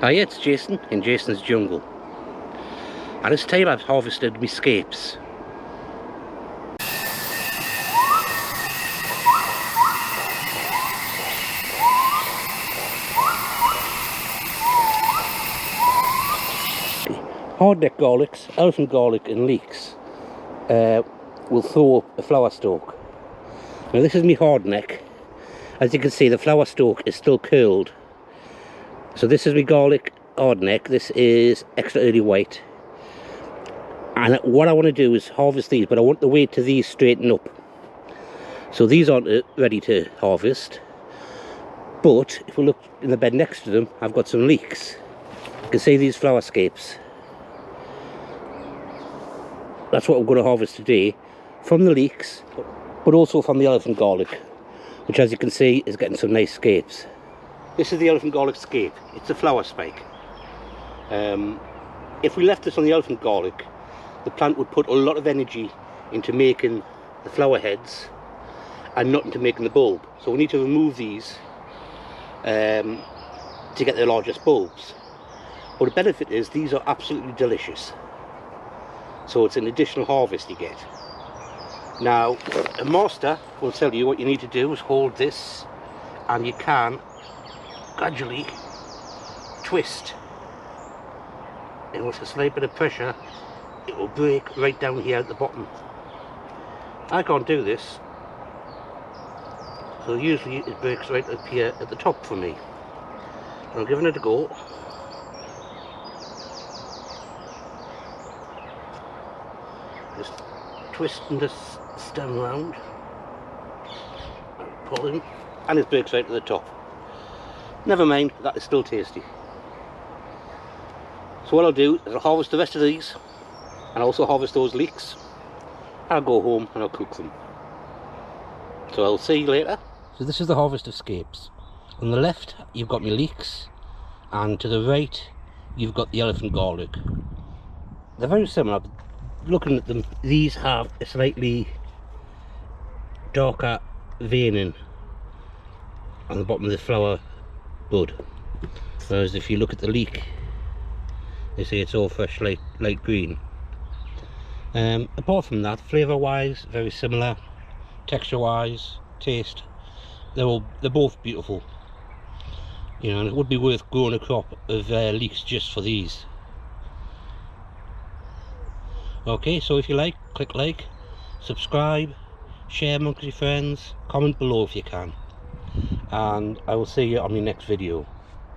Hi, it's Jason in Jason's Jungle. And it's time I've harvested my scapes. Hardneck garlics, elephant garlic and leeks will throw up a flower stalk. Now this is my hardneck. As you can see, the flower stalk is still curled. So this is my garlic hardneck. This is extra early white. And what I want to do is harvest these, but I want the weight to these straighten up. So these aren't ready to harvest. But if we look in the bed next to them, I've got some leeks. You can see these flower scapes. That's what we're going to harvest today from the leeks, but also from the elephant garlic, which, as you can see, is getting some nice scapes. This is the elephant garlic scape. It's a flower spike. If we left this on the elephant garlic, the plant would put a lot of energy into making the flower heads and not into making the bulb. So we need to remove these to get the largest bulbs. But the benefit is these are absolutely delicious. So it's an additional harvest you get. Now, a master will tell you what you need to do is hold this, and you can gradually twist. And with a slight bit of pressure, it will break right down here at the bottom. I can't do this, so usually it breaks right up here at the top for me. So I'm giving it a go. Just twisting this stem round, pulling, and it breaks right to the top. Never mind, that is still tasty. So what I'll do is I'll harvest the rest of these, and also harvest those leeks. I'll go home and I'll cook them. So I'll see you later. So this is the harvest of scapes. On the left you've got my leeks, and to the right you've got the elephant garlic. They're very similar. Looking at them, these have a slightly darker veining on the bottom of the flower bud, whereas if you look at the leek, they say it's all fresh light green. Apart from that, flavour wise very similar, texture wise, taste, they're both beautiful, you know, and it would be worth growing a crop of leeks just for these. Okay, so if you like, click like, subscribe, share amongst your friends, comment below if you can, and I will see you on my next video.